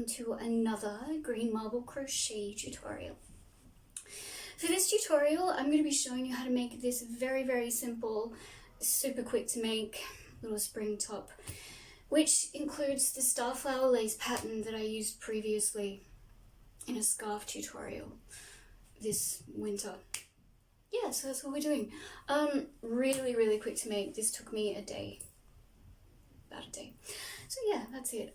welcome to another green marble crochet tutorial. For this tutorial, I'm going to be showing you how to make this very simple, super quick to make little spring top, which includes the starflower lace pattern that I used previously in a scarf tutorial this winter. Yeah, so that's what we're doing. Really quick to make. This took me a day. About a day. So yeah, that's it.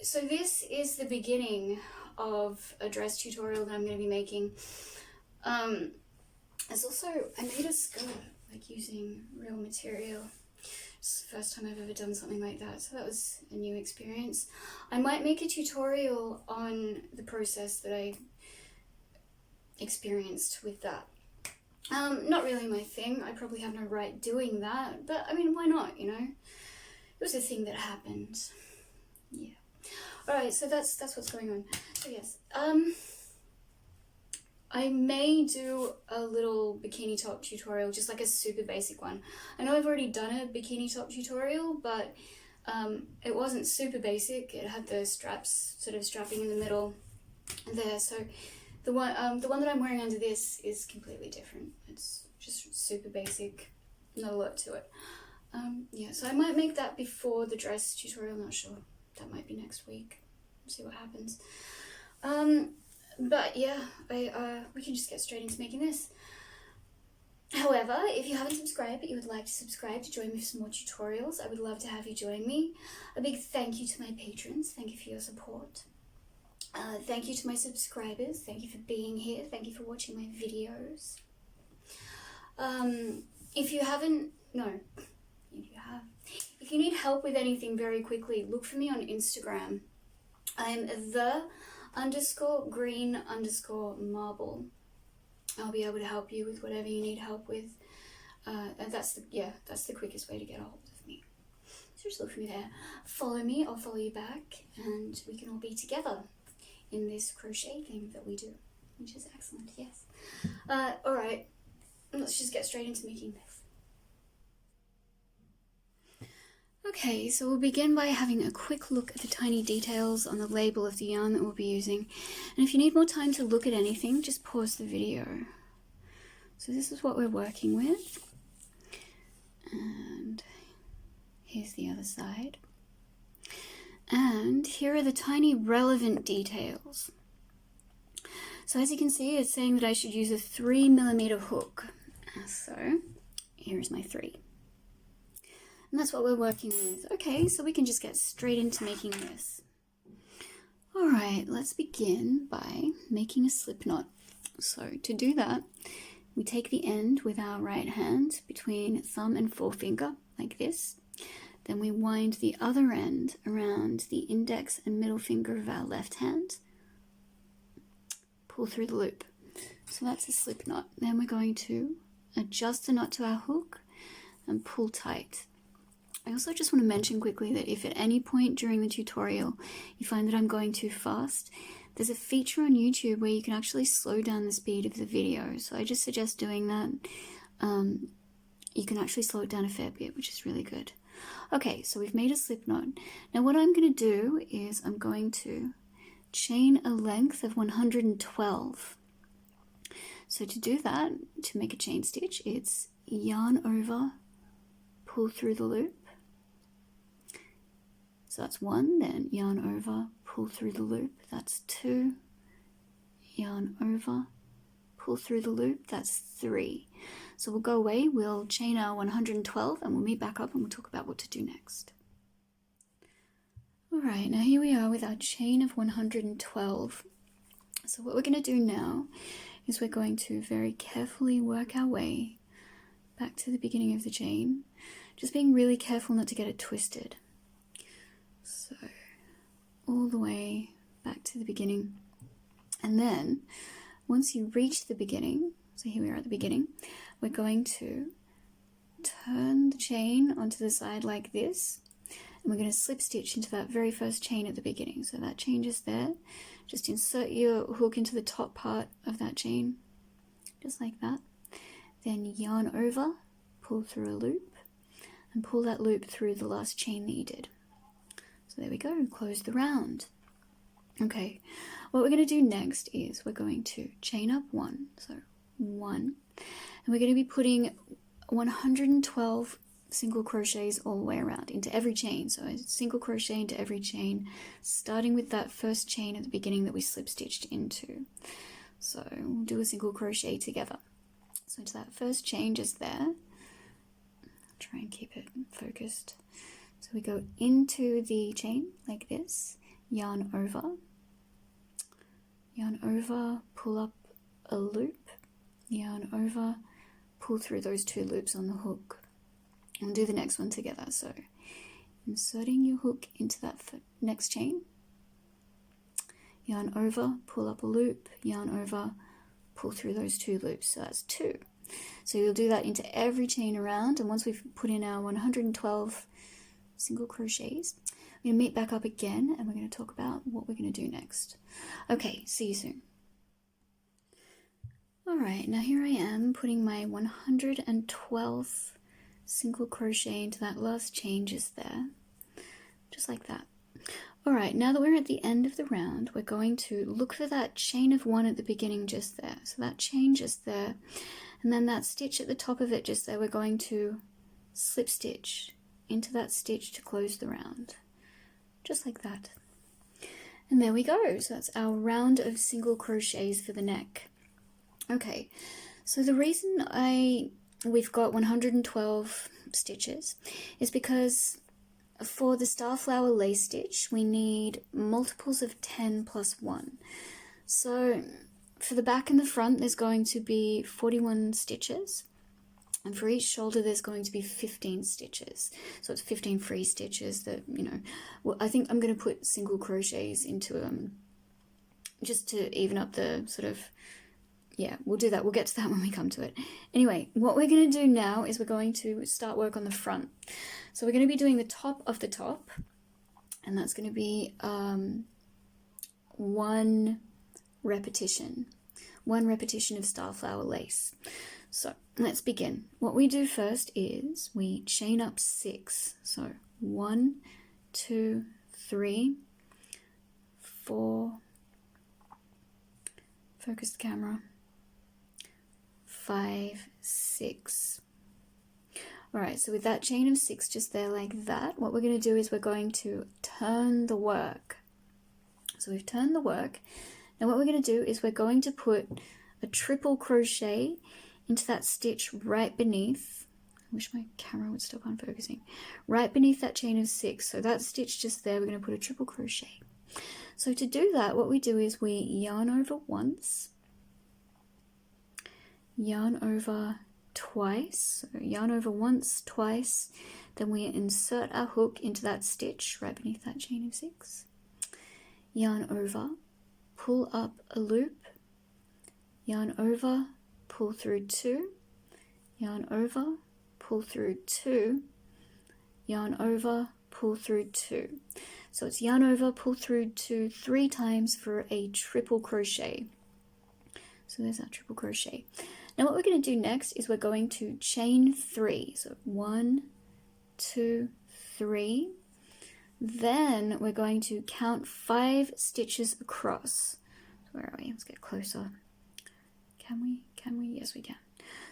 So this is the beginning of a dress tutorial that I'm going to be making. There's also, I made a skirt, like using real material. It's the first time I've ever done something like that, so that was a new experience. I might make a tutorial on the process that I experienced with that. Not really my thing. I probably have no right doing that, but I mean, why not, you know? It was a thing that happened. Yeah. Alright, so that's what's going on. So yes, I may do a little bikini top tutorial, just like a super basic one. I know I've already done a bikini top tutorial, but it wasn't super basic. It had the straps sort of strapping in the middle there. So the one that I'm wearing under this is completely different. It's just super basic, not a lot to it. Yeah, so I might make that before the dress tutorial, not sure. That might be next week. We'll see what happens. But yeah, we can just get straight into making this. However, if you haven't subscribed but you would like to subscribe to join me for some more tutorials, I would love to have you join me. A big thank you to my patrons. Thank you for your support. Thank you to my subscribers. Thank you for being here. Thank you for watching my videos. If you need help with anything very quickly, look for me on Instagram. I'm _green_marble. I'll be able to help you with whatever you need help with. That's the quickest way to get a hold of me. So just look for me there. Follow me, I'll follow you back, and we can all be together in this crochet thing that we do, which is excellent, yes. Alright, let's just get straight into making this. Okay, so we'll begin by having a quick look at the tiny details on the label of the yarn that we'll be using. And if you need more time to look at anything, just pause the video. So this is what we're working with. And here's the other side. And here are the tiny relevant details. So as you can see, it's saying that I should use a 3mm hook. So here's my 3. And that's what we're working with. Okay, so we can just get straight into making this. Alright, let's begin by making a slip knot. So to do that, we take the end with our right hand between thumb and forefinger, like this. Then we wind the other end around the index and middle finger of our left hand. Pull through the loop. So that's a slip knot. Then we're going to adjust the knot to our hook and pull tight. I also just want to mention quickly that if at any point during the tutorial you find that I'm going too fast, there's a feature on YouTube where you can actually slow down the speed of the video. So I just suggest doing that. You can actually slow it down a fair bit, which is really good. Okay, so we've made a slip knot. Now what I'm going to do is I'm going to chain a length of 112. So to do that, to make a chain stitch, it's yarn over, pull through the loop. So that's 1, then yarn over, pull through the loop, that's 2, yarn over, pull through the loop, that's 3. So we'll go away, we'll chain our 112 and we'll meet back up and we'll talk about what to do next. Alright, now here we are with our chain of 112. So what we're going to do now is we're going to very carefully work our way back to the beginning of the chain, just being really careful not to get it twisted. So all the way back to the beginning, and then once you reach the beginning, so here we are at the beginning, we're going to turn the chain onto the side like this, and we're going to slip stitch into that very first chain at the beginning. So that chain just there, just insert your hook into the top part of that chain, just like that. Then yarn over, pull through a loop, and pull that loop through the last chain that you did. So there we go, close the round. Okay, what we're going to do next is we're going to chain up 1, so 1, and we're going to be putting 112 single crochets all the way around into every chain. So a single crochet into every chain, starting with that first chain at the beginning that we slip stitched into. So we'll do a single crochet together. So into that first chain just there, try and keep it focused. So we go into the chain like this, yarn over, pull up a loop, yarn over, pull through those 2 loops on the hook. We'll do the next one together. So inserting your hook into that next chain, yarn over, pull up a loop, yarn over, pull through those 2 loops. So that's 2. So you'll do that into every chain around, and once we've put in our 112 single crochets, we're going to meet back up again and we're going to talk about what we're going to do next. Okay, see you soon. Alright, now here I am putting my 112th single crochet into that last chain just there, just like that. Alright, now that we're at the end of the round, we're going to look for that chain of 1 at the beginning just there. So that chain just there, and then that stitch at the top of it just there, we're going to slip stitch into that stitch to close the round, just like that. And there we go. So that's our round of single crochets for the neck. Okay, so the reason we've got 112 stitches is because for the starflower lace stitch we need multiples of 10 plus 1. So for the back and the front there's going to be 41 stitches, and for each shoulder there's going to be 15 stitches. So it's 15 free stitches that, you know, well, I think I'm going to put single crochets into them just to even up the sort of, yeah, we'll do that. We'll get to that when we come to it. Anyway, what we're going to do now is we're going to start work on the front. So we're going to be doing the top of the top, and that's going to be 1 repetition. 1 repetition of starflower lace. So let's begin. What we do first is we chain up 6. So 1, 2, 3, 4, focus the camera, 5, 6. Alright, so with that chain of 6 just there like that, what we're going to do is we're going to turn the work. So we've turned the work. Now what we're going to do is we're going to put a triple crochet into that stitch right beneath. I wish my camera would stop unfocusing. Right beneath that chain of 6. So that stitch just there, we're going to put a triple crochet. So to do that, what we do is we yarn over once, yarn over twice, so yarn over once, twice, then we insert our hook into that stitch right beneath that chain of 6, yarn over, pull up a loop, yarn over, pull through 2, yarn over, pull through 2, yarn over, pull through 2. So it's yarn over, pull through 2 3 times for a triple crochet. So there's our triple crochet. Now what we're going to do next is we're going to chain 3. So 1, 2, 3. Then we're going to count 5 stitches across. So where are we? Let's get closer. Can we? Can we? Yes, we can.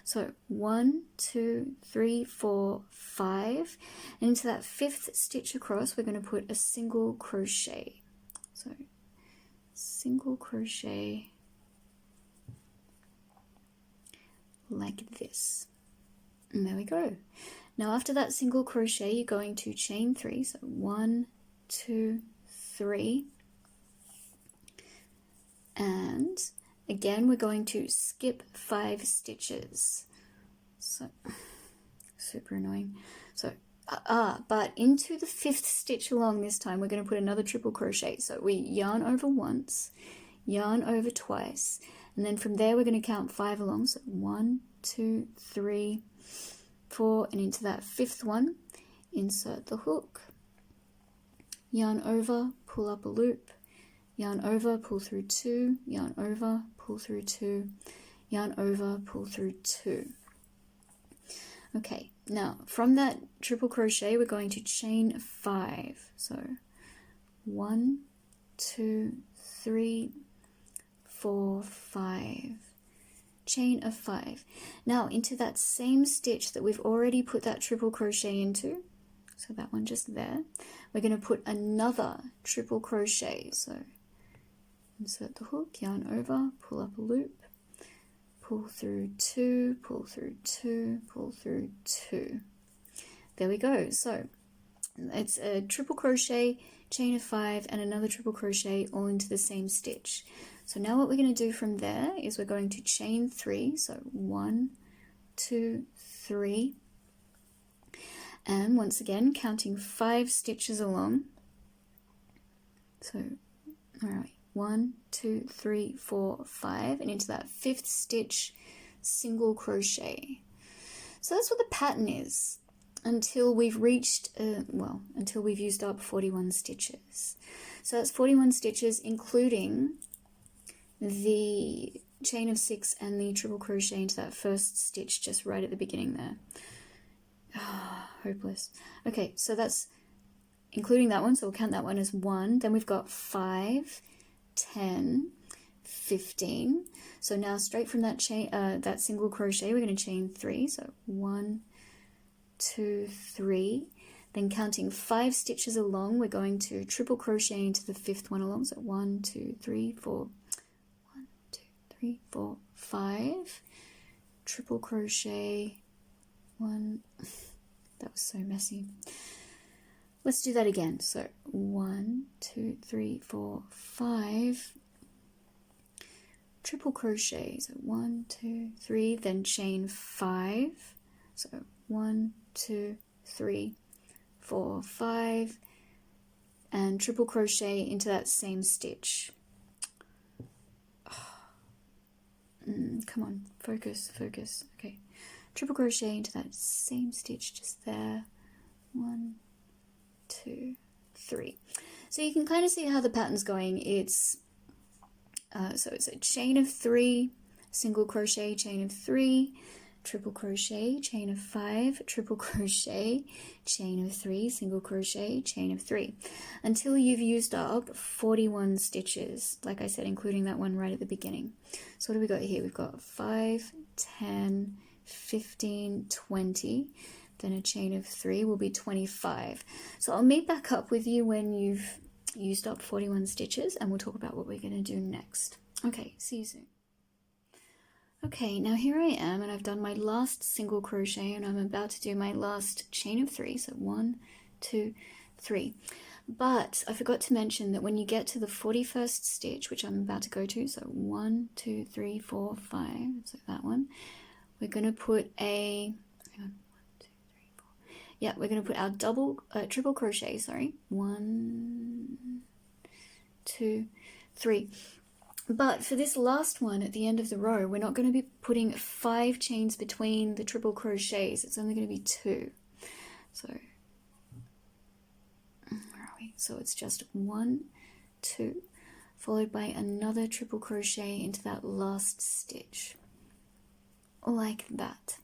So 1, 2, 3, 4, 5. And into that 5th stitch across, we're going to put a single crochet. So single crochet like this. And there we go. Now after that single crochet, you're going to chain 3. So 1, 2, 3. And again, we're going to skip 5 stitches. So, super annoying. So, but into the 5th stitch along this time, we're going to put another triple crochet. So we yarn over once, yarn over twice, and then from there we're going to count 5 along. So 1, 2, 3, 4, and into that 5th one, insert the hook, yarn over, pull up a loop, yarn over, pull through 2, yarn over, pull through 2, yarn over, pull through 2. Okay, now from that triple crochet we're going to chain 5. So 1, 2, 3, 4, 5, chain of 5. Now into that same stitch that we've already put that triple crochet into, so that one just there, we're going to put another triple crochet. So insert the hook, yarn over, pull up a loop, pull through 2, pull through 2, pull through 2. There we go. So it's a triple crochet, chain of 5, and another triple crochet all into the same stitch. So now what we're going to do from there is we're going to chain 3. So 1, 2, 3. And once again, counting 5 stitches along. So, all right, 1, 2, 3, 4, 5, and into that 5th stitch, single crochet. So that's what the pattern is until we've reached, until we've used up 41 stitches. So that's 41 stitches, including the chain of 6 and the triple crochet into that first stitch just right at the beginning there. Hopeless. Okay, so that's including that one, so we'll count that one as 1. Then we've got 5, 10, 15. So now straight from that chain, that single crochet, we're going to chain 3. So 1, 2, 3. Then counting 5 stitches along, we're going to triple crochet into the 5th one along. So 1, 2, 3, 4. 1, 2, 3, 4, 5. Triple crochet. 1. That was so messy. Let's do that again. So 1, 2, 3, 4, 5. Triple crochet. So 1, 2, 3. Then chain 5. So 1, 2, 3, 4, 5. And triple crochet into that same stitch. Come on, focus, focus. Okay. Triple crochet into that same stitch just there. 1, 2, 3. So you can kind of see how the pattern's going. It's so it's a chain of 3, single crochet, chain of 3, triple crochet, chain of 5, triple crochet, chain of 3, single crochet, chain of 3, until you've used up 41 stitches, like I said, including that one right at the beginning. So what do we got here? We've got 5, 10, 15, 20, then a chain of 3 will be 25. So I'll meet back up with you when you've used up 41 stitches and we'll talk about what we're going to do next. Okay, see you soon. Okay, now here I am and I've done my last single crochet and I'm about to do my last chain of 3. So 1, 2, 3. But I forgot to mention that when you get to the 41st stitch, which I'm about to go to, so 1, 2, 3, 4, 5, so that one, we're going to put a, hang on, 1, 2, 3, 4. Yeah, we're going to put our triple crochet, sorry. 1, 2, 3. But for this last one at the end of the row, we're not going to be putting 5 chains between the triple crochets. It's only going to be 2. So, where are we? So it's just 1, 2, followed by another triple crochet into that last stitch. Like that.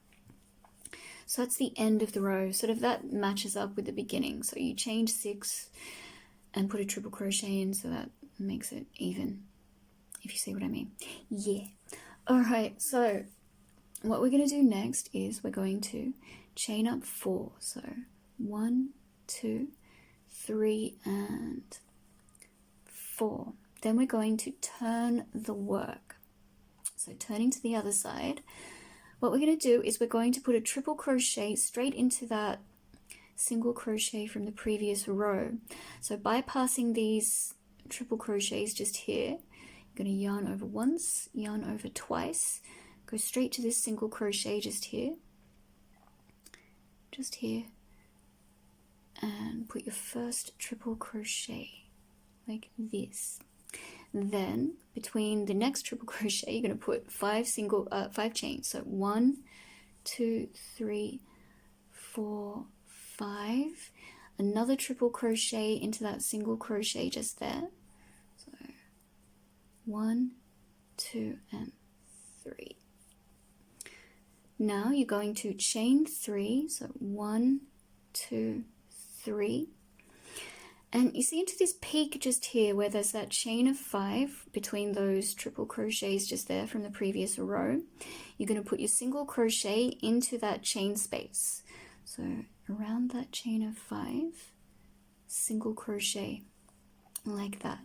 So that's the end of the row. Sort of that matches up with the beginning. So you chain 6 and put a triple crochet in, so that makes it even, if you see what I mean. Yeah. Alright, so what we're going to do next is we're going to chain up 4. So 1, 2, 3, and 4. Then we're going to turn the work. So turning to the other side, what we're going to do is we're going to put a triple crochet straight into that single crochet from the previous row. So bypassing these triple crochets just here, you're going to yarn over once, yarn over twice, go straight to this single crochet just here, and put your first triple crochet like this. Then between the next triple crochet, you're going to put 5 chains. So 1, 2, 3, 4, 5. Another triple crochet into that single crochet just there. So 1, 2, and 3. Now you're going to chain 3. So 1, 2, 3. And you see into this peak just here where there's that chain of 5 between those triple crochets just there from the previous row. You're going to put your single crochet into that chain space. So around that chain of 5, single crochet like that.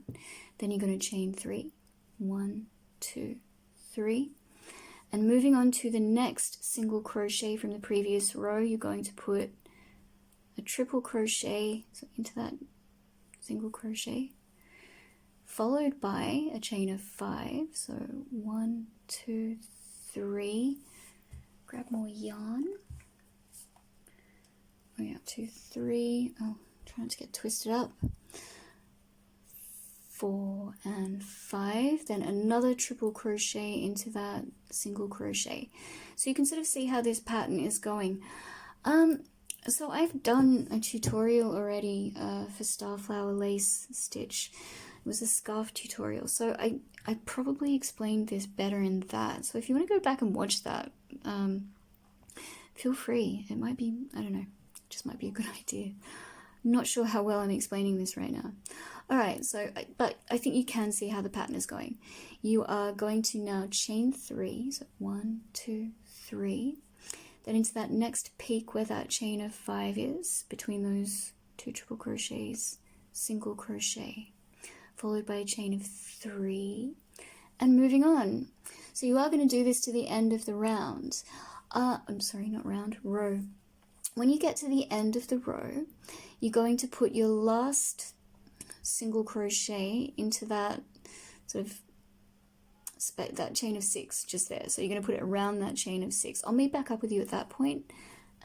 Then you're going to chain 3. 1, 2, 3. And moving on to the next single crochet from the previous row, you're going to put a triple crochet into that single crochet, followed by a chain of 5. So 1, 2, 3. Grab more yarn. Going up to 3. Oh, trying to get twisted up. 4 and 5. Then another triple crochet into that single crochet. So you can sort of see how this pattern is going. So I've done a tutorial already for Starflower Lace Stitch. It was a scarf tutorial, so I probably explained this better in that. So if you want to go back and watch that, feel free. It might be, I don't know, just might be a good idea. I'm not sure how well I'm explaining this right now. Alright, but I think you can see how the pattern is going. You are going to now chain 3, so 1, 2, 3. Then into that next peak where that chain of 5 is, between those 2 triple crochets, single crochet, followed by a chain of 3, and moving on. So you are going to do this to the end of the round. I'm sorry, not round, row. When you get to the end of the row, you're going to put your last single crochet into that sort of that chain of 6 just there. So you're going to put it around that chain of 6. I'll meet back up with you at that point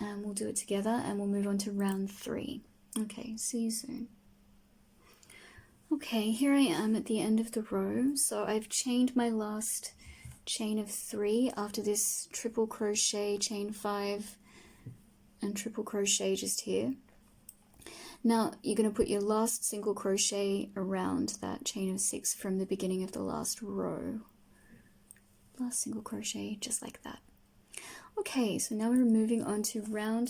and we'll do it together and we'll move on to round 3. Okay, see you soon. Okay, here I am at the end of the row. So I've chained my last chain of 3 after this triple crochet, chain 5 and triple crochet just here. Now you're going to put your last single crochet around that chain of 6 from the beginning of the last row. Last single crochet just like that. Okay, so now we're moving on to row.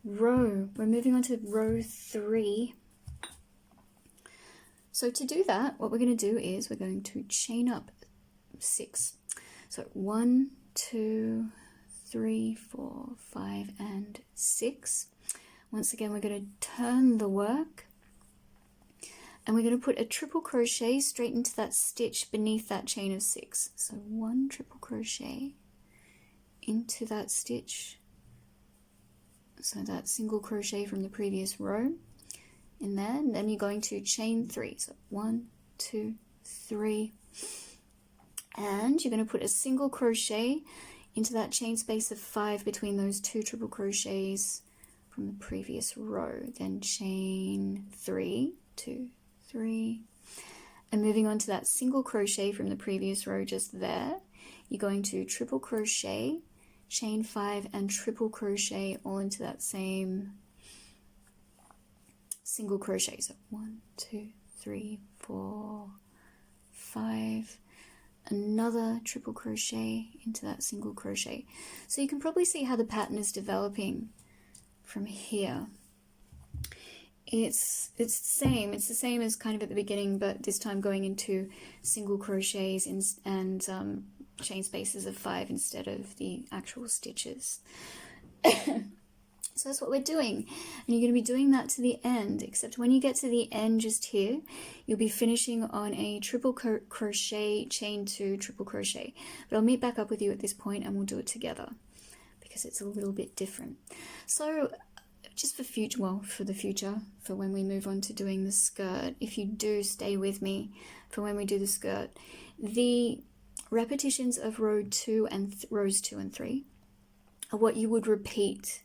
We're moving on to row 3. So to do that, what we're going to do is we're going to chain up 6. So 1, 2, 3, 4, 5, and 6. Once again, we're going to turn the work and we're going to put a triple crochet straight into that stitch beneath that chain of 6. So 1 triple crochet into that stitch, so that single crochet from the previous row in there, and then you're going to chain 3. So 1, 2, 3, and you're going to put a single crochet into that chain space of 5 between those 2 triple crochets from the previous row, then chain 3, 2, 3, and moving on to that single crochet from the previous row just there, you're going to triple crochet, chain 5 and triple crochet all into that same single crochet. So 1, 2, 3, 4, 5, another triple crochet into that single crochet. So you can probably see how the pattern is developing from here. It's the same as kind of at the beginning, but this time going into single crochets and chain spaces of 5 instead of the actual stitches. So that's what we're doing, and you're going to be doing that to the end, except when you get to the end just here, you'll be finishing on a triple crochet, chain 2, triple crochet. But I'll meet back up with you at this point and we'll do it together because it's a little bit different. So just for the future, for when we move on to doing the skirt, if you do stay with me for when we do the skirt, the repetitions of rows 2 and 3 are what you would repeat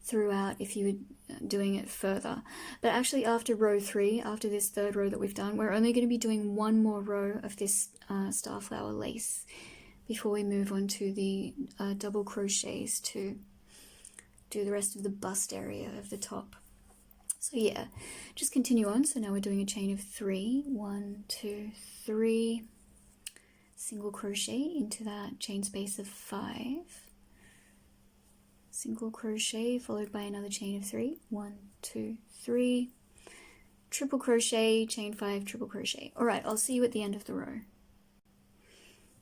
throughout if you were doing it further. But actually after row 3, after this third row that we've done, we're only going to be doing one more row of this starflower lace before we move on to the double crochets to do the rest of the bust area of the top. So yeah, just continue on. So now we're doing a chain of 3, 1, 2, 3, single crochet into that chain space of 5, single crochet followed by another chain of 3, 1, 2, 3, triple crochet, chain 5, triple crochet. All right, I'll see you at the end of the row.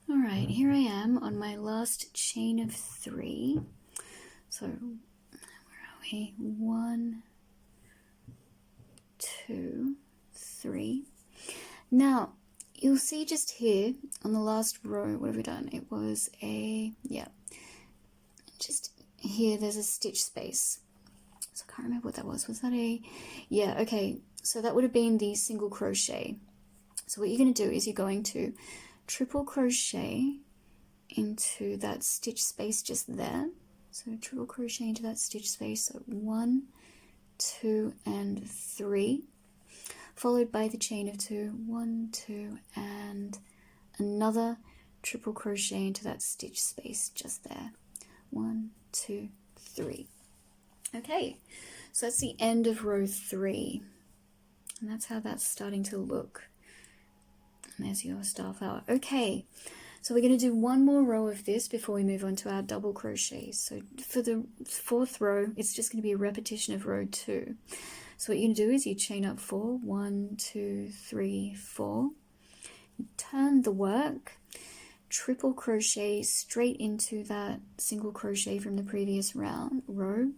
All right, here I am on my last chain of 3. So where are we? 1, 2, 3. Now you'll see just here on the last row, what have we done? It was a, yeah, just here there's a stitch space. So I can't remember what that was. Was that a, yeah, okay. So that would have been the single crochet. So what you're going to do is you're going to triple crochet into that stitch space just there. So triple crochet into that stitch space. So 1, 2, and 3. Followed by the chain of 2, 1, 2, and another triple crochet into that stitch space just there. 1, 2, 3. Okay, so that's the end of row 3, and that's how that's starting to look. And there's your star flower. Okay, so we're going to do one more row of this before we move on to our double crochets. So for the 4th row, it's just going to be a repetition of row 2. So what you're going to do is you chain up 4, 1, 2, 3, 4. You turn the work, triple crochet straight into that single crochet from the previous row. 1,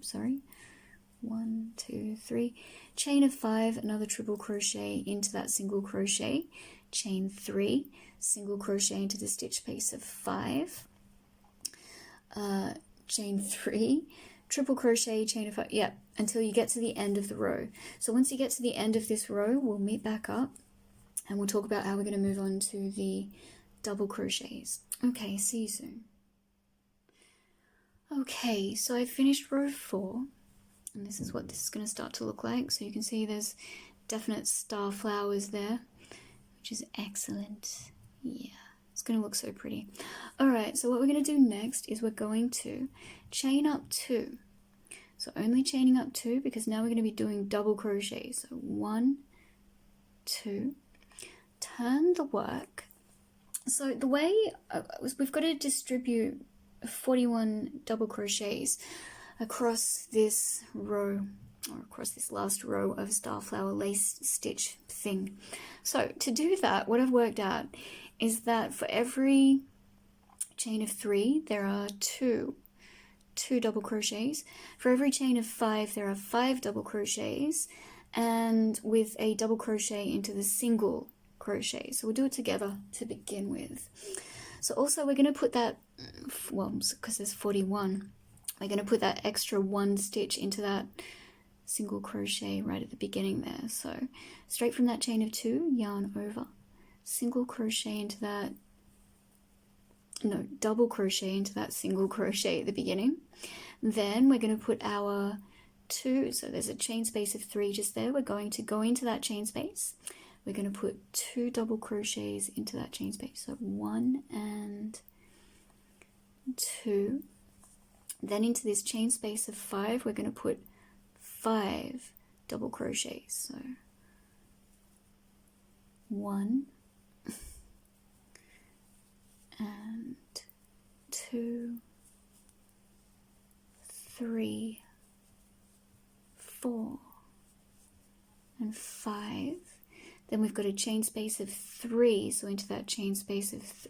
2, 3. Chain of 5, another triple crochet into that single crochet. Chain 3, single crochet into the stitch space of 5. Chain 3. Triple crochet, chain of 5, yeah, until you get to the end of the row. So once you get to the end of this row, we'll meet back up and we'll talk about how we're going to move on to the double crochets. Okay, see you soon. Okay, so I finished row 4, and this is what this is going to start to look like. So you can see there's definite star flowers there, which is excellent. Yeah. It's going to look so pretty. Alright, so what we're going to do next is we're going to chain up 2. So only chaining up 2 because now we're going to be doing double crochet. So 1, 2, turn the work. So the way we've got to distribute 41 double crochets across this row, or across this last row of starflower lace stitch thing. So to do that, what I've worked out is that for every chain of 3 there are 2 double crochets. For every chain of 5 there are 5 double crochets, and with a double crochet into the single crochet. So we'll do it together to begin with. So also we're going to put that, well, because there's 41, we're going to put that extra 1 stitch into that single crochet right at the beginning there. So straight from that chain of 2, yarn over, single crochet into that, no, double crochet into that single crochet at the beginning. Then we're going to put our 2, so there's a chain space of 3 just there. We're going to go into that chain space. We're going to put 2 double crochets into that chain space. So 1 and 2. Then into this chain space of 5, we're going to put 5 double crochets. So 1 and 2, 3, 4, and 5. Then we've got a chain space of 3, so into that chain space of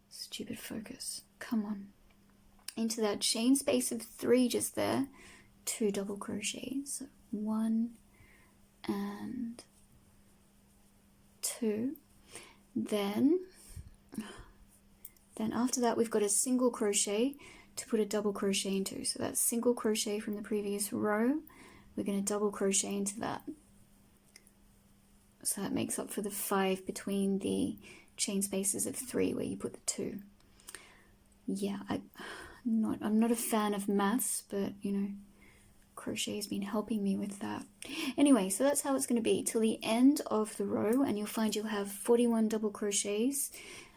stupid focus, come on, into that chain space of 3 just there, 2 double crochets. So 1 and 2. Then after that we've got a single crochet to put a double crochet into. So that's single crochet from the previous row, we're going to double crochet into that. So that makes up for the 5 between the chain spaces of 3 where you put the 2. Yeah, I'm not a fan of maths, but you know, crochet has been helping me with that. Anyway, so that's how it's going to be till the end of the row, and you'll find you'll have 41 double crochets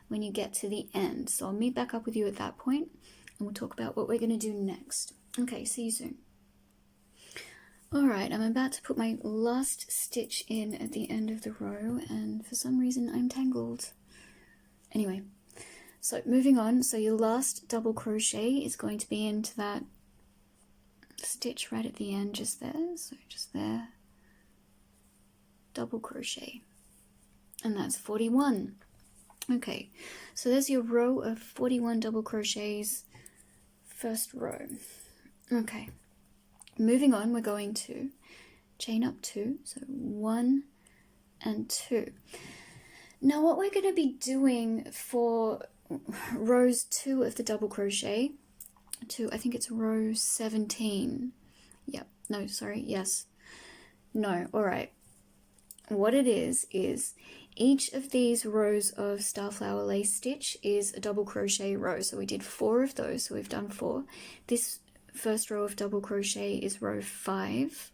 when you get to the end. So I'll meet back up with you at that point and we'll talk about what we're going to do next. Okay, see you soon. Alright, I'm about to put my last stitch in at the end of the row, and for some reason I'm tangled. Anyway, so moving on, so your last double crochet is going to be into that stitch right at the end just there, so just there, double crochet, and that's 41. Okay, so there's your row of 41 double crochets, first row. Okay, moving on, we're going to chain up 2, so 1 and 2. Now what we're going to be doing for rows 2 of the double crochet to, I think it's row 17. Yep, no, sorry, yes. No, all right. What it is each of these rows of starflower lace stitch is a double crochet row. So we did 4 of those, so we've done 4. This first row of double crochet is row 5.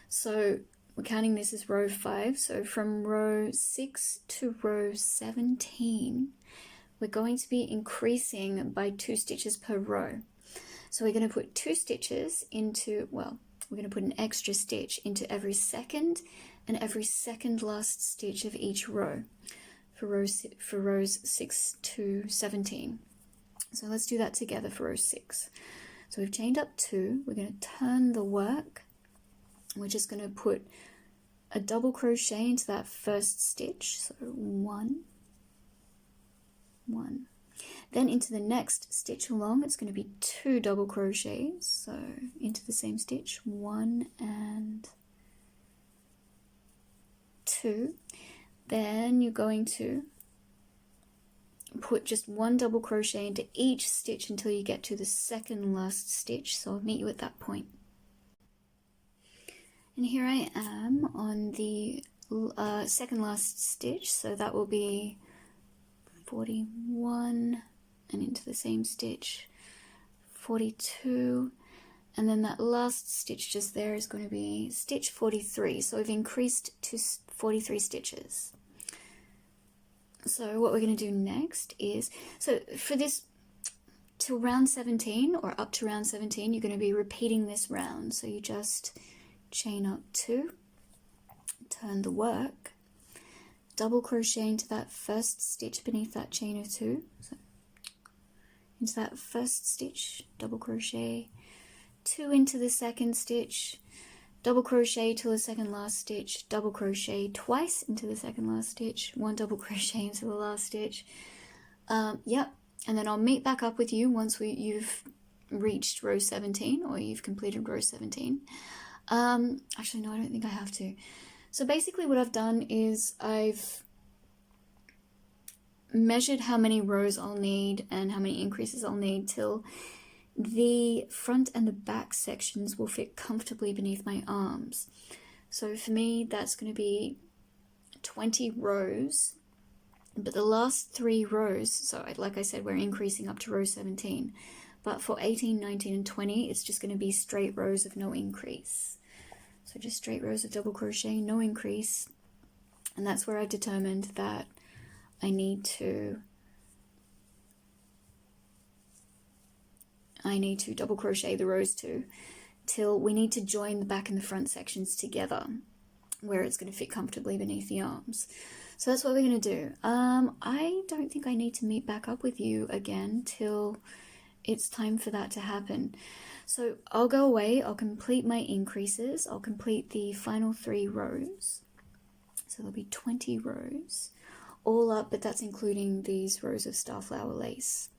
So we're counting this as row 5. So from row 6 to row 17, we're going to be increasing by 2 stitches per row. So we're going to put 2 stitches into, well, we're going to put an extra stitch into every second and every second last stitch of each row for rows 6 to 17. So let's do that together for row 6. So we've chained up 2, we're going to turn the work, we're just going to put a double crochet into that first stitch, so 1, 1. Then into the next stitch along, it's going to be 2 double crochets, so into the same stitch, 1 and 2. Then you're going to put just 1 double crochet into each stitch until you get to the second last stitch, so I'll meet you at that point. And here I am on the second last stitch, so that will be 41 and into the same stitch, 42, and then that last stitch just there is going to be stitch 43. So we've increased to 43 stitches. So what we're going to do next is, so for this till round 17 or up to round 17, you're going to be repeating this round. So you just chain up 2, turn the work, double crochet into that first stitch beneath that chain of 2, so into that first stitch, double crochet, 2 into the second stitch, double crochet till the second last stitch, double crochet twice into the second last stitch, 1 double crochet into the last stitch. Yep, and then I'll meet back up with you once you've reached row 17 or you've completed row 17. Actually no, I don't think I have to. So basically what I've done is I've measured how many rows I'll need and how many increases I'll need till the front and the back sections will fit comfortably beneath my arms. So for me that's going to be 20 rows, but the last 3 rows, so like I said, we're increasing up to row 17, but for 18, 19 and 20 it's just going to be straight rows of no increase. So just straight rows of double crochet, no increase, and that's where I've determined that I need to double crochet the rows to till we need to join the back and the front sections together where it's going to fit comfortably beneath the arms. So that's what we're going to do. I don't think I need to meet back up with you again till it's time for that to happen. So I'll go away, I'll complete my increases, I'll complete the final 3 rows. So there'll be 20 rows all up, but that's including these rows of starflower lace.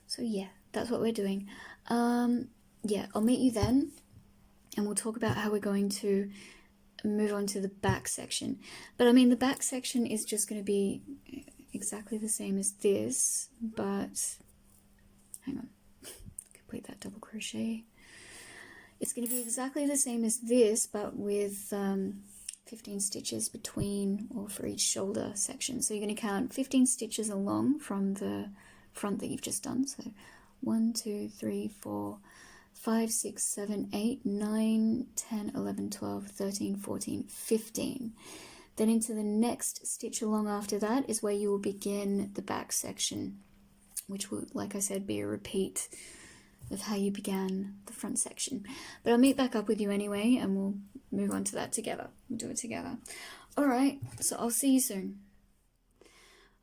So yeah, that's what we're doing. Yeah, I'll meet you then and we'll talk about how we're going to move on to the back section. But I mean, the back section is just going to be exactly the same as this, but hang on, complete that double crochet. It's going to be exactly the same as this, but with 15 stitches between or for each shoulder section. So you're going to count 15 stitches along from the front that you've just done. So 1, 2, 3, 4, 5, 6, 7, 8, 9, 10, 11, 12, 13, 14, 15. Then into the next stitch along after that is where you will begin the back section, which will, like I said, be a repeat of how you began the front section. But I'll meet back up with you anyway and we'll move on to that together. We'll do it together. Alright, so I'll see you soon.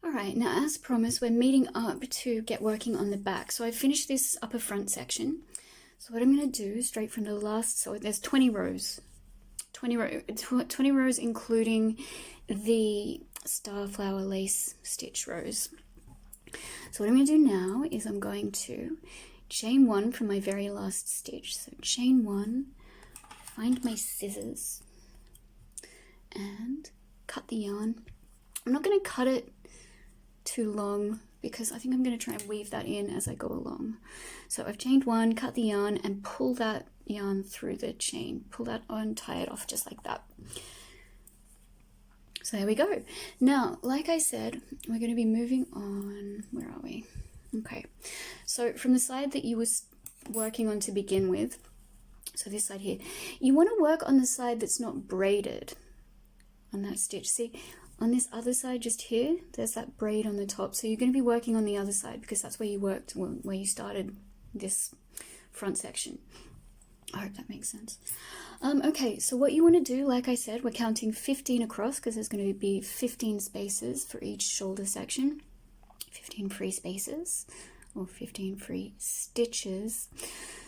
Alright, now as promised, we're meeting up to get working on the back. So I finished this upper front section. So what I'm going to do, straight from the last, so there's 20 rows. 20 rows including the starflower lace stitch rows. So what I'm going to do now is I'm going to chain 1 from my very last stitch. So chain 1, find my scissors and cut the yarn. I'm not going to cut it too long because I think I'm going to try and weave that in as I go along. So I've chained 1, cut the yarn and pull that yarn through the chain. Pull that on, tie it off just like that. So there we go. Now, like I said, we're going to be moving on. Where are we? Okay. So from the side that you were working on to begin with, so this side here, you want to work on the side that's not braided on that stitch. See, on this other side just here, there's that braid on the top. So you're going to be working on the other side because that's where you worked, where you started this front section. I hope that makes sense. Okay, so what you want to do, like I said, we're counting 15 across because there's going to be 15 spaces for each shoulder section. 15 free spaces or 15 free stitches.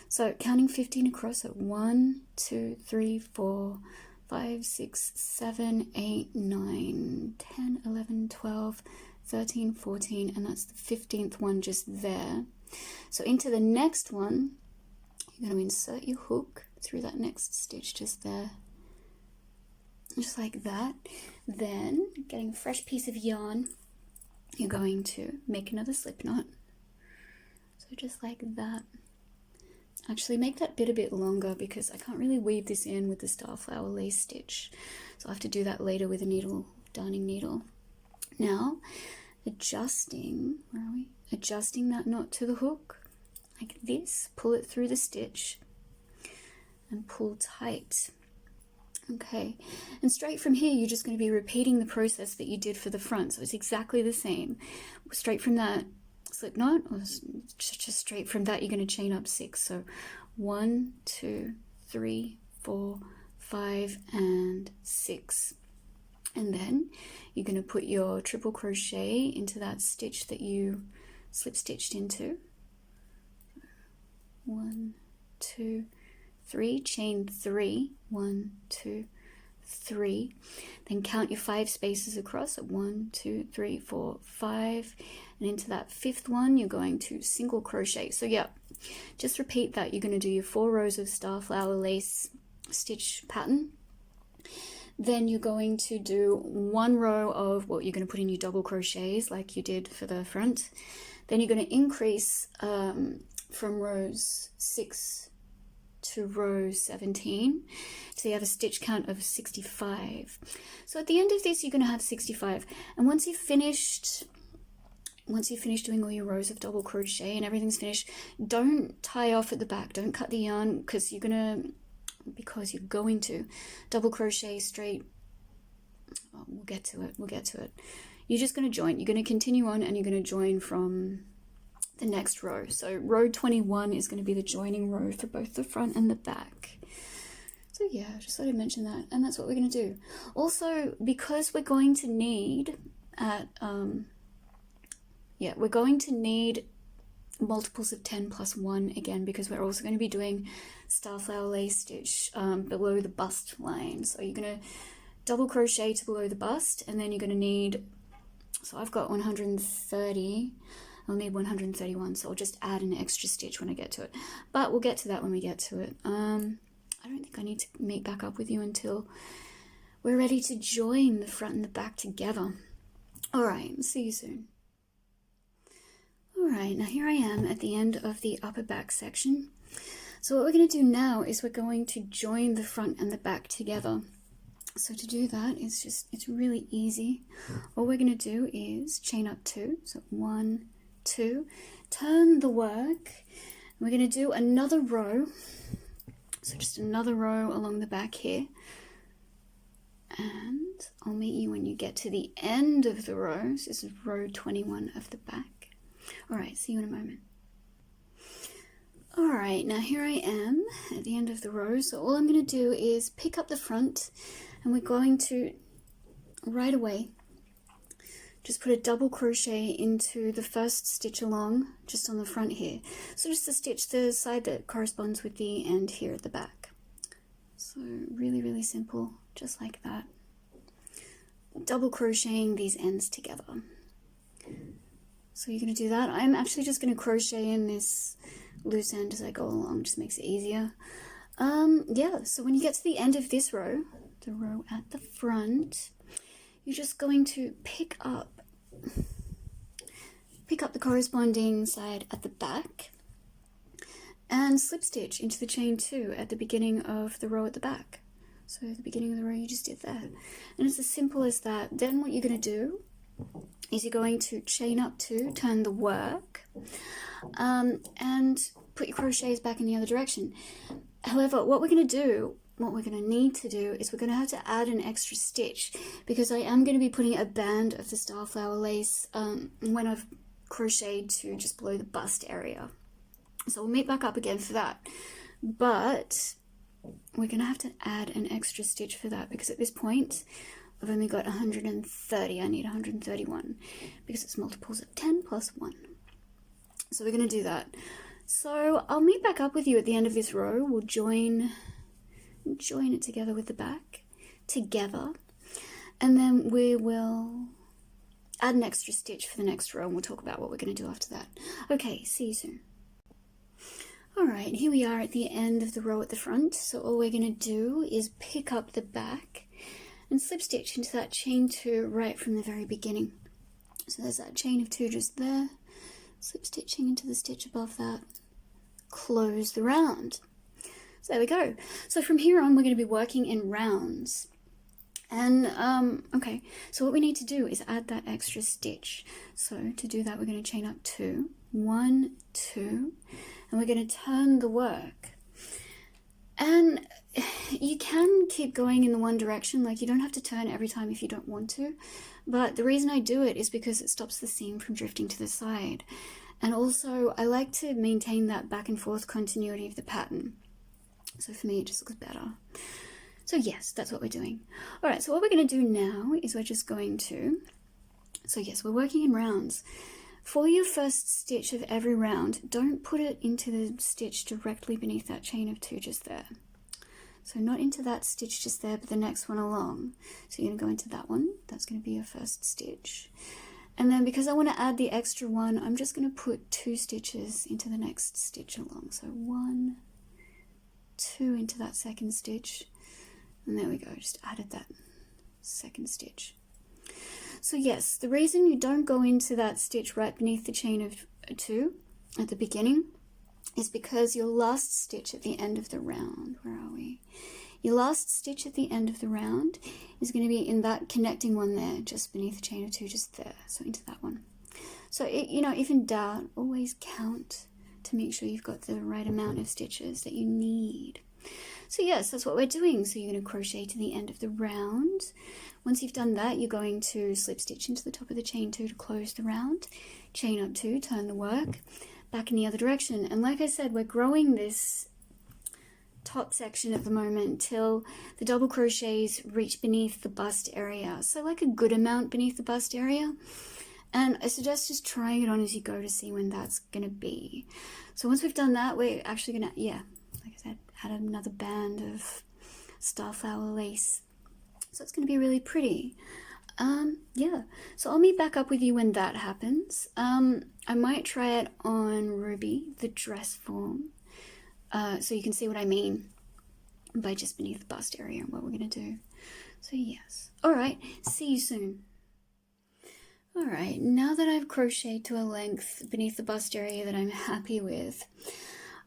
So counting 15 across at 1, 2, 3, 4, 5, 6, 7, 8, 9, 10, 11, 12, 13, 14, and that's the 15th one just there. So into the next one, you're going to insert your hook through that next stitch just there, just like that. Then, getting a fresh piece of yarn, you're going to make another slip knot. So just like that. Actually, make that bit a bit longer because I can't really weave this in with the starflower lace stitch. So I'll have to do that later with a needle, darning needle. Now, adjusting, where are we? Adjusting that knot to the hook, like this. Pull it through the stitch and pull tight. Okay, and straight from here you're just going to be repeating the process that you did for the front, so it's exactly the same. Straight from that slip knot, or just straight from that, you're going to chain up 6. So 1, 2, 3, 4, 5 and 6, and then you're going to put your triple crochet into that stitch that you slip stitched into. 1, 2, 3, chain 3, 1, 2, 3, then count your 5 spaces across at 1, 2, 3, 4, 5, and into that 5th one you're going to single crochet. So yeah, just repeat that. You're going to do your 4 rows of starflower lace stitch pattern, then you're going to do 1 row of what you're going to put in your double crochets like you did for the front. Then you're going to increase from rows 6 to row 17, so you have a stitch count of 65. So at the end of this you're going to have 65, and once you've finished doing all your rows of double crochet and everything's finished, don't tie off at the back, don't cut the yarn, because you're going to double crochet straight. Oh, we'll get to it. You're just going to join, you're going to continue on, and you're going to join from the next row. So row 21 is going to be the joining row for both the front and the back. So yeah, just thought I'd mention that, and that's what we're going to do. Also, because we're going to need we're going to need multiples of 10 plus 1 again, because we're also going to be doing starflower lace stitch below the bust line. So you're going to double crochet to below the bust, and then you're going to need, so I've got 130, I'll need 131, so I'll just add an extra stitch when I get to it. But we'll get to that when we get to it. I don't think I need to meet back up with you until we're ready to join the front and the back together. Alright, see you soon. Alright, now here I am at the end of the upper back section. So what we're going to do now is we're going to join the front and the back together. So to do that, it's really easy. All we're going to do is chain up 2, so 1, 2, turn the work. We're going to do another row, so just another row along the back here, and I'll meet you when you get to the end of the row. So this is row 21 of the back. Alright, see you in a moment. Alright, now here I am at the end of the row. So all I'm going to do is pick up the front, and we're going to right away just put a double crochet into the first stitch along, just on the front here. So just the stitch, the side that corresponds with the end here at the back. So really, really simple, just like that. Double crocheting these ends together. So you're going to do that. I'm actually just going to crochet in this loose end as I go along, just makes it easier. Yeah, so when you get to the end of this row, the row at the front, you're just going to pick up the corresponding side at the back and slip stitch into the chain 2 at the beginning of the row at the back. So the beginning of the row you just did there. And it's as simple as that. Then what you're going to do is you're going to chain up 2, turn the work, and put your crochets back in the other direction. However, what we're going to need to do is we're going to have to add an extra stitch, because I am going to be putting a band of the starflower lace when I've crocheted to just below the bust area. So we'll meet back up again for that. But we're going to have to add an extra stitch for that, because at this point I've only got 130. I need 131 because it's multiples of 10 plus 1. So we're going to do that. So I'll meet back up with you at the end of this row. We'll join it together with the back together, and then we will add an extra stitch for the next row, and we'll talk about what we're going to do after that. Okay, see you soon. Alright, here we are at the end of the row at the front. So all we're going to do is pick up the back and slip stitch into that chain 2 right from the very beginning. So there's that chain of 2 just there, slip stitching into the stitch above that, close the round. So there we go. So from here on we're going to be working in rounds. And okay, so what we need to do is add that extra stitch. So to do that we're going to chain up 2, 1, 2, and we're going to turn the work. And you can keep going in the one direction, like you don't have to turn every time if you don't want to, but the reason I do it is because it stops the seam from drifting to the side. And also I like to maintain that back and forth continuity of the pattern. So for me it just looks better. So yes, that's what we're doing. Alright, so what we're going to do now is we're just going to, so yes, we're working in rounds. For your first stitch of every round, don't put it into the stitch directly beneath that chain of 2 just there. So not into that stitch just there, but the next one along. So you're going to go into that one. That's going to be your first stitch. And then because I want to add the extra one, I'm just going to put 2 stitches into the next stitch along. So 1, 2 into that second stitch. And there we go, just added that second stitch. So yes, the reason you don't go into that stitch right beneath the chain of 2 at the beginning is because your last stitch at the end of the round, where are we? Your last stitch at the end of the round is going to be in that connecting one there, just beneath the chain of 2, just there, so into that one. So, if in doubt, always count to make sure you've got the right amount of stitches that you need. So yes, that's what we're doing. So you're going to crochet to the end of the round. Once you've done that, you're going to slip stitch into the top of the chain 2 to close the round, chain up 2, turn the work, back in the other direction. And like I said, we're growing this top section at the moment till the double crochets reach beneath the bust area. So like a good amount beneath the bust area. And I suggest just trying it on as you go to see when that's going to be. So once we've done that, we're actually going to, like I said, add another band of starflower lace. So it's going to be really pretty. So I'll meet back up with you when that happens. I might try it on Ruby, the dress form, so you can see what I mean by just beneath the bust area and what we're going to do. So yes. Alright, see you soon. Alright, now that I've crocheted to a length beneath the bust area that I'm happy with,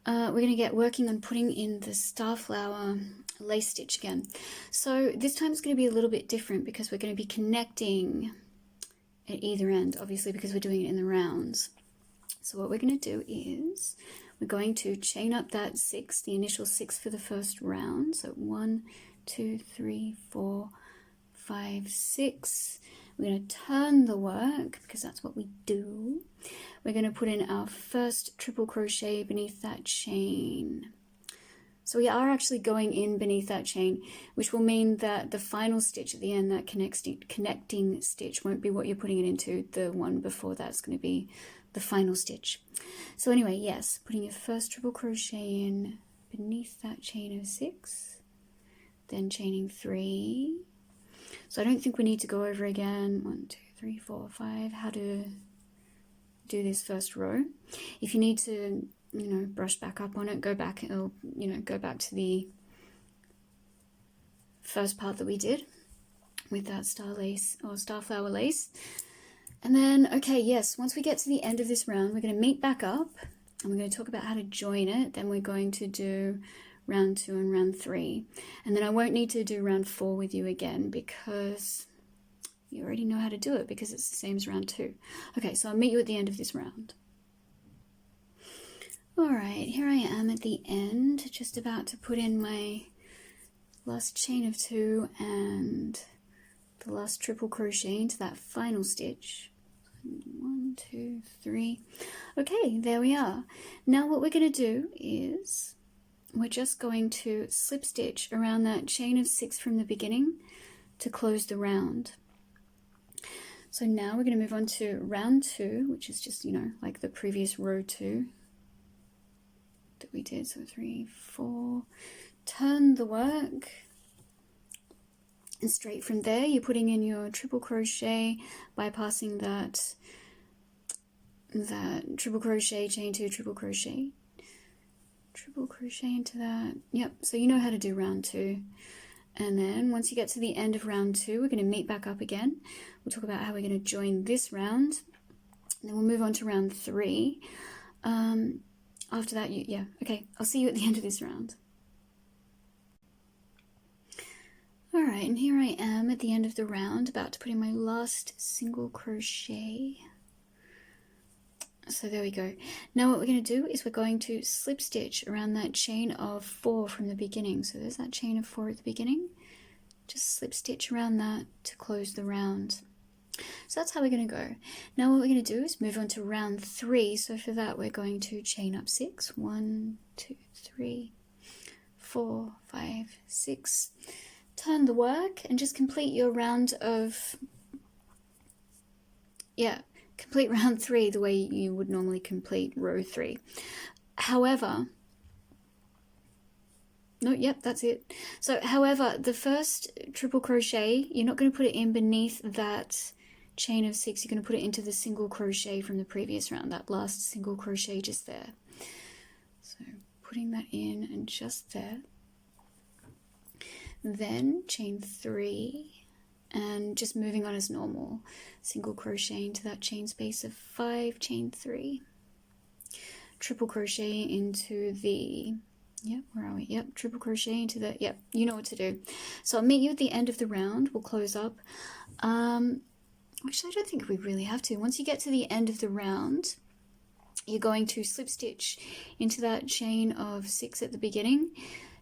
we're going to get working on putting in the starflower lace stitch again. So this time it's going to be a little bit different because we're going to be connecting at either end, obviously, because we're doing it in the rounds. So what we're going to do is we're going to chain up that 6, the initial 6 for the first round. So 1, 2, 3, 4, 5, 6. We're going to turn the work because that's what we do. We're going to put in our first triple crochet beneath that chain. So we are actually going in beneath that chain, which will mean that the final stitch at the end, that connecting stitch, won't be what you're putting it into. The one before that's going to be the final stitch. So anyway, yes, putting your first triple crochet in beneath that chain of 6. then chaining 3. So I don't think we need to go over again 1, 2, 3, 4, 5 how to do this first row. If you need to, you know, brush back up on it, go back, it'll, you know, go back to the first part that we did with that star lace or starflower lace. And then, okay, yes, once we get to the end of this round, we're going to meet back up and we're going to talk about how to join it. Then we're going to do round 2 and round 3. And then I won't need to do round 4 with you again because you already know how to do it because it's the same as round 2. Okay, so I'll meet you at the end of this round. All right, here I am at the end, just about to put in my last chain of 2 and the last triple crochet into that final stitch. 1, 2, 3. Okay, there we are. Now what we're going to do is we're just going to slip stitch around that chain of 6 from the beginning to close the round. So now we're going to move on to round 2, which is just, you know, like the previous row 2 that we did. So 3, 4, turn the work. And straight from there, you're putting in your triple crochet, bypassing that triple crochet, chain 2, triple crochet into that. Yep, so you know how to do round 2. And then once you get to the end of round 2, we're going to meet back up again. We'll talk about how we're going to join this round. And then we'll move on to round 3. After that, okay, I'll see you at the end of this round. Alright, and here I am at the end of the round, about to put in my last single crochet. So there we go. Now what we're going to do is we're going to slip stitch around that chain of 4 from the beginning. So there's that chain of 4 at the beginning. Just slip stitch around that to close the round. So that's how we're going to go. Now what we're going to do is move on to round 3. So for that we're going to chain up 6. 1, 2, 3, 4, 5, 6. Turn the work and just complete your round of, complete round 3 the way you would normally complete row 3. However, that's it. So however, the first triple crochet, you're not going to put it in beneath that chain of 6, you're going to put it into the single crochet from the previous round, that last single crochet just there. So putting that in and just there. Then chain 3 and just moving on as normal, single crochet into that chain space of 5, chain 3, triple crochet into the, where are we? Triple crochet into the, you know what to do. So I'll meet you at the end of the round. We'll close up. Actually, I don't think we really have to. Once you get to the end of the round, you're going to slip stitch into that chain of 6 at the beginning,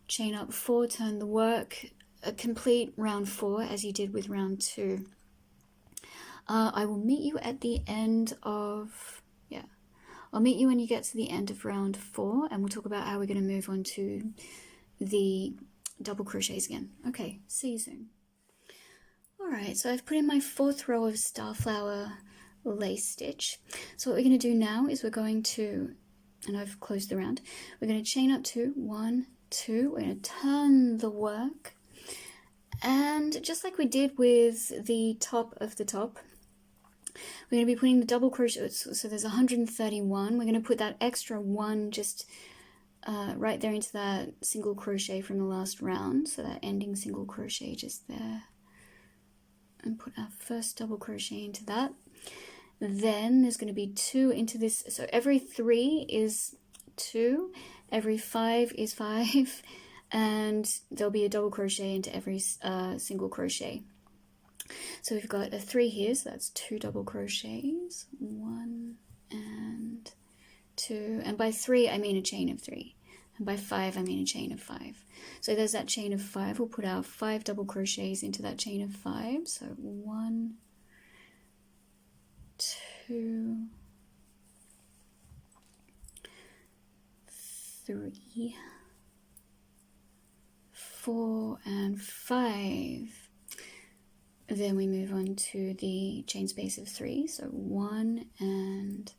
chain up 4, turn the work, complete round 4 as you did with round 2. I will meet you at the end of, I'll meet you when you get to the end of round 4 and we'll talk about how we're going to move on to the double crochets again. Okay, see you soon. Alright, so I've put in my 4th row of starflower lace stitch. So what we're going to do now is we're going to, and I've closed the round, we're going to chain up 2, 1, 2, we're going to turn the work, and just like we did with the top of the top, we're going to be putting the double crochet, so there's 131, we're going to put that extra 1 just right there into that single crochet from the last round, so that ending single crochet just there, and put our first double crochet into that. Then there's going to be 2 into this, so every 3 is 2, every 5 is 5, and there'll be a double crochet into every single crochet. So we've got a 3 here, so that's 2 double crochets, 1 and 2, and by 3 I mean a chain of 3, and by 5 I mean a chain of 5. So there's that chain of 5, we'll put our 5 double crochets into that chain of 5, so 1, 2, 3, 4, and 5. Then we move on to the chain space of 3, so 1 and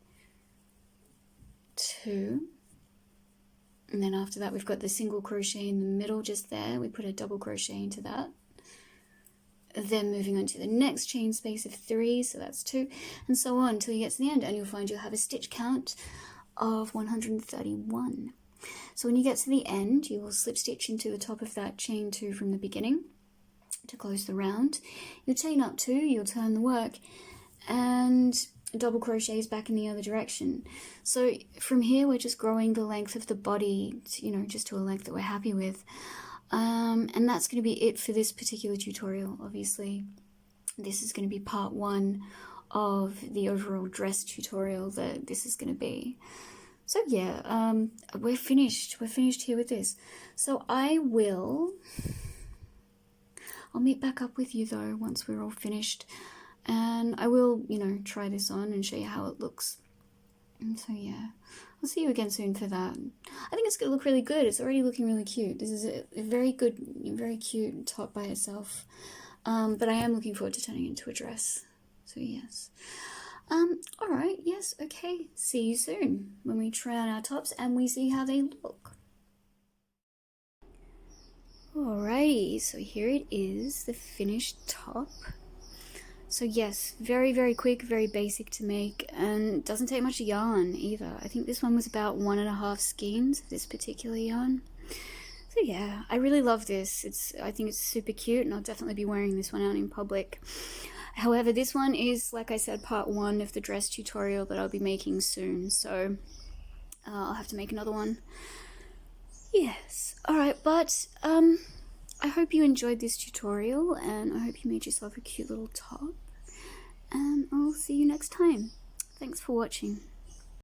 2, And then after that, we've got the single crochet in the middle just there. We put a double crochet into that. Then moving on to the next chain space of 3, so that's 2, and so on until you get to the end, and you'll find you'll have a stitch count of 131. So when you get to the end, you will slip stitch into the top of that chain 2 from the beginning to close the round. You'll chain up 2, you'll turn the work, and double crochets back in the other direction. So from here, we're just growing the length of the body, to, just to a length that we're happy with. And that's going to be it for this particular tutorial. Obviously, this is going to be part 1 of the overall dress tutorial that this is going to be. So yeah, we're finished. We're finished here with this. So I'll meet back up with you though once we're all finished, and I will, try this on and show you how it looks. And so yeah, I'll see you again soon for that. I think it's going to look really good. It's already looking really cute. This is a very good, very cute top by itself. But I am looking forward to turning it into a dress. So yes. Alright, yes, okay. See you soon when we try on our tops and we see how they look. Alrighty, so here it is, the finished top. So yes, very, very quick, very basic to make, and doesn't take much yarn either. I think this one was about 1.5 skeins of this particular yarn. So yeah, I really love this. I think it's super cute, and I'll definitely be wearing this one out in public. However, this one is, like I said, part 1 of the dress tutorial that I'll be making soon, so I'll have to make another one. Yes, alright, but I hope you enjoyed this tutorial, and I hope you made yourself a cute little top, and I'll see you next time. Thanks for watching.